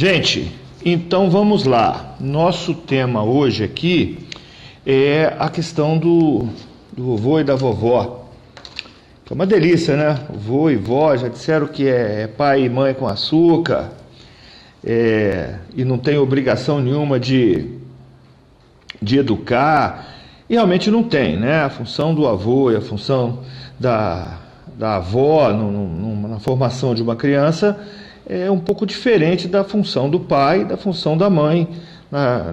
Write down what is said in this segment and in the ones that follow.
Gente, então vamos lá. Nosso tema hoje aqui é a questão do vovô e da vovó. É uma delícia, né? Vô e vó já disseram que é pai e mãe com açúcar, e não tem obrigação nenhuma de educar. E realmente não tem, né? A função do avô e a função da avó na formação de uma criança é um pouco diferente da função do pai e da função da mãe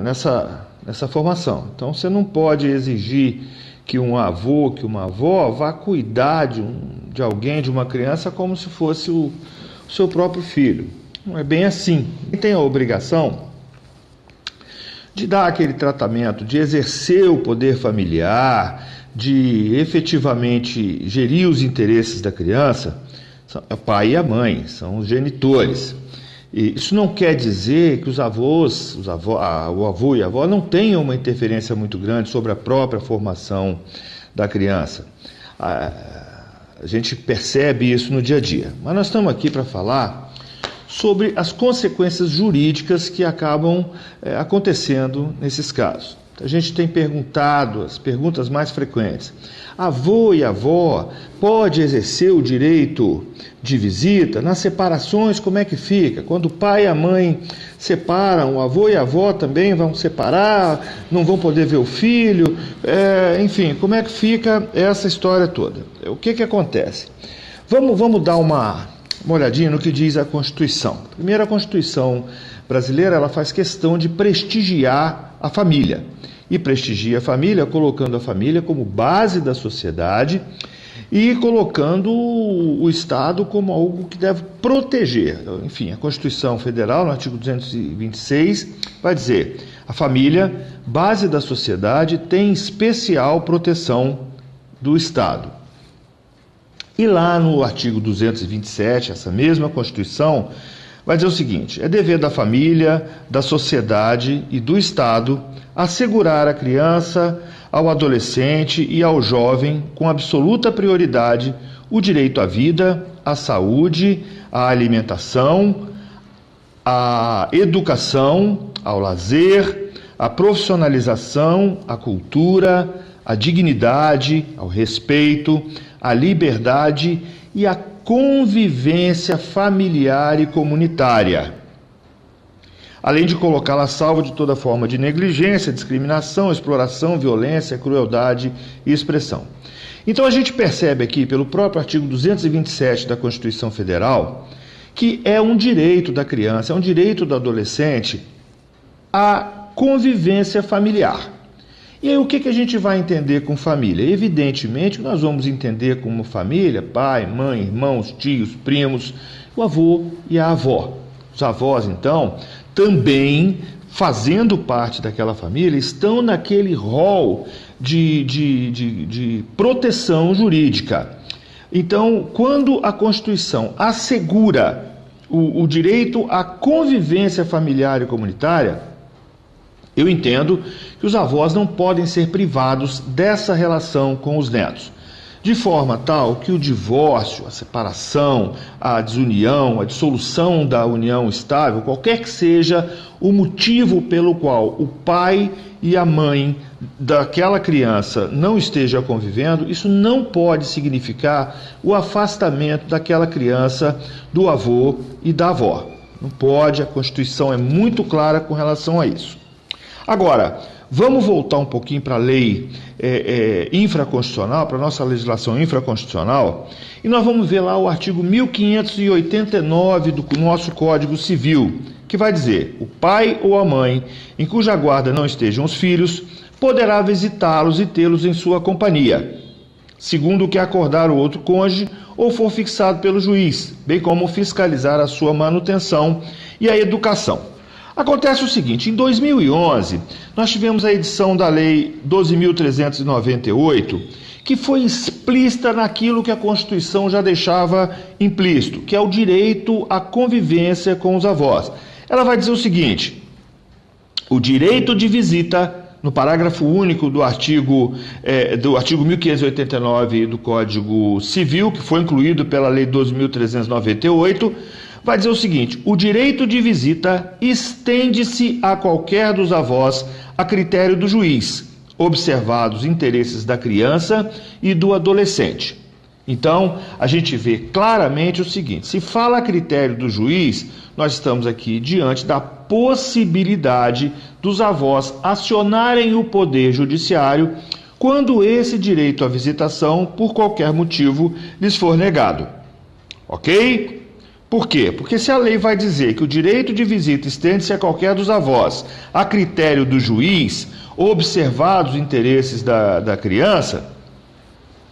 nessa formação. Então você não pode exigir que um avô, que uma avó vá cuidar de alguém, de uma criança, como se fosse o seu próprio filho. Não é bem assim. Quem tem a obrigação de dar aquele tratamento, de exercer o poder familiar, de efetivamente gerir os interesses da criança, são o pai e a mãe, são os genitores. E isso não quer dizer que o avô e a avó não tenham uma interferência muito grande sobre a própria formação da criança. A gente percebe isso no dia a dia. Mas nós estamos aqui para falar sobre as consequências jurídicas que acabam acontecendo nesses casos. A gente tem perguntado, as perguntas mais frequentes: avô e avó pode exercer o direito de visita? Nas separações, como é que fica? Quando o pai e a mãe separam, o avô e a avó também vão separar, não vão poder ver o filho, enfim, como é que fica essa história toda? O que acontece? Vamos dar uma olhadinha no que diz a Constituição. Primeiro, a Constituição brasileira, ela faz questão de prestigiar a família. E prestigia a família colocando a família como base da sociedade e colocando o Estado como algo que deve proteger. Enfim, a Constituição Federal, no artigo 226, vai dizer: a família, base da sociedade, tem especial proteção do Estado. E lá no artigo 227, essa mesma Constituição, vai dizer o seguinte: é dever da família, da sociedade e do Estado assegurar à criança, ao adolescente e ao jovem, com absoluta prioridade, o direito à vida, à saúde, à alimentação, à educação, ao lazer, à profissionalização, à cultura, à dignidade, ao respeito, à liberdade e à convivência familiar e comunitária, além de colocá-la a salvo de toda forma de negligência, discriminação, exploração, violência, crueldade e expressão. Então a gente percebe aqui, pelo próprio artigo 227 da Constituição Federal, que é um direito da criança, é um direito do adolescente a convivência familiar. E aí o que a gente vai entender com família? Evidentemente nós vamos entender como família, pai, mãe, irmãos, tios, primos, o avô e a avó. Os avós, então, também, fazendo parte daquela família, estão naquele rol de proteção jurídica. Então, quando a Constituição assegura o direito à convivência familiar e comunitária, eu entendo que os avós não podem ser privados dessa relação com os netos, de forma tal que o divórcio, a separação, a desunião, a dissolução da união estável, qualquer que seja o motivo pelo qual o pai e a mãe daquela criança não estejam convivendo, isso não pode significar o afastamento daquela criança do avô e da avó. Não pode, a Constituição é muito clara com relação a isso. Agora, vamos voltar um pouquinho para a lei infraconstitucional, para a nossa legislação infraconstitucional, e nós vamos ver lá o artigo 1589 do nosso Código Civil, que vai dizer: o pai ou a mãe, em cuja guarda não estejam os filhos, poderá visitá-los e tê-los em sua companhia, segundo o que acordar o outro cônjuge ou for fixado pelo juiz, bem como fiscalizar a sua manutenção e a educação. Acontece o seguinte: em 2011, nós tivemos a edição da Lei 12.398, que foi explícita naquilo que a Constituição já deixava implícito, que é o direito à convivência com os avós. Ela vai dizer o seguinte: o direito de visita, no parágrafo único do artigo 1589 do Código Civil, que foi incluído pela Lei 12.398, vai dizer o seguinte: o direito de visita estende-se a qualquer dos avós a critério do juiz, observados os interesses da criança e do adolescente. Então, a gente vê claramente o seguinte: se fala a critério do juiz, nós estamos aqui diante da possibilidade dos avós acionarem o poder judiciário quando esse direito à visitação, por qualquer motivo, lhes for negado. Ok? Por quê? Porque se a lei vai dizer que o direito de visita estende-se a qualquer dos avós, a critério do juiz, observados os interesses da criança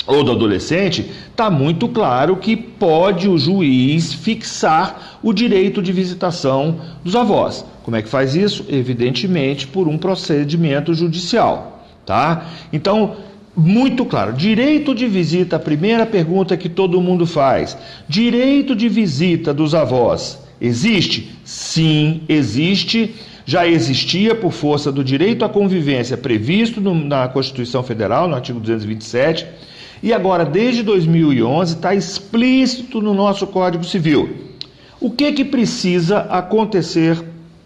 ou do adolescente, está muito claro que pode o juiz fixar o direito de visitação dos avós. Como é que faz isso? Evidentemente, por um procedimento judicial, tá? Então, muito claro, direito de visita, a primeira pergunta que todo mundo faz: direito de visita dos avós existe? Sim, existe. Já existia por força do direito à convivência previsto na Constituição Federal, no artigo 227, e agora, desde 2011, está explícito no nosso Código Civil. O que precisa acontecer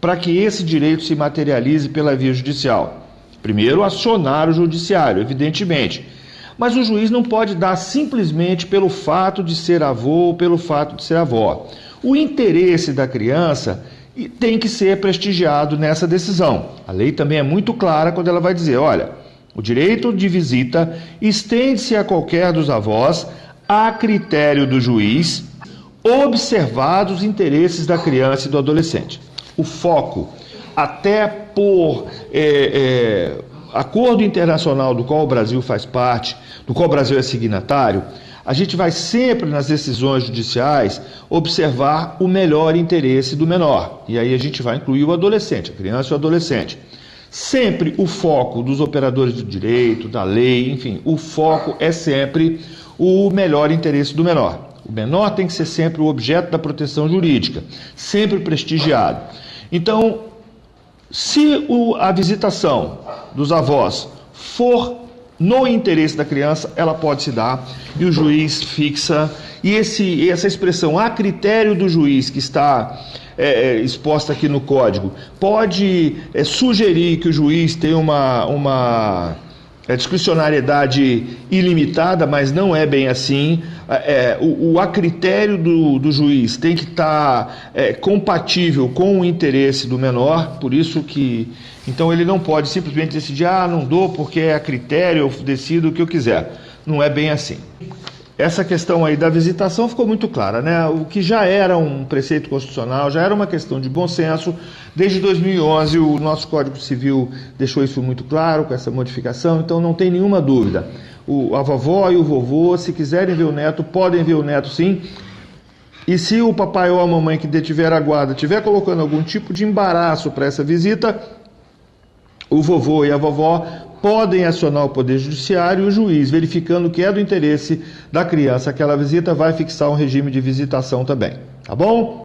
para que esse direito se materialize pela via judicial? Primeiro, acionar o judiciário, evidentemente. Mas o juiz não pode dar simplesmente pelo fato de ser avô ou pelo fato de ser avó. O interesse da criança tem que ser prestigiado nessa decisão. A lei também é muito clara quando ela vai dizer: olha, o direito de visita estende-se a qualquer dos avós a critério do juiz, observados os interesses da criança e do adolescente. O foco, até por acordo internacional do qual o Brasil faz parte, do qual o Brasil é signatário, a gente vai sempre nas decisões judiciais observar o melhor interesse do menor. E aí a gente vai incluir o adolescente, a criança e o adolescente. Sempre o foco dos operadores do direito, da lei, enfim, o foco é sempre o melhor interesse do menor. O menor tem que ser sempre o objeto da proteção jurídica, sempre prestigiado. Então, se a visitação dos avós for no interesse da criança, ela pode se dar e o juiz fixa. E essa expressão a critério do juiz, que está exposta aqui no Código, pode sugerir que o juiz tenha uma discricionariedade ilimitada, mas não é bem assim. A critério do juiz tem que estar compatível com o interesse do menor, por isso que... Então ele não pode simplesmente decidir: não dou porque é a critério, eu decido o que eu quiser. Não é bem assim. Essa questão aí da visitação ficou muito clara, né? O que já era um preceito constitucional, já era uma questão de bom senso. Desde 2011 o nosso Código Civil deixou isso muito claro com essa modificação, então não tem nenhuma dúvida. A vovó e o vovô, se quiserem ver o neto, podem ver o neto sim. E se o papai ou a mamãe que detiver a guarda estiver colocando algum tipo de embaraço para essa visita, o vovô e a vovó podem acionar o Poder Judiciário e o juiz, verificando que é do interesse da criança aquela visita, vai fixar um regime de visitação também. Tá bom?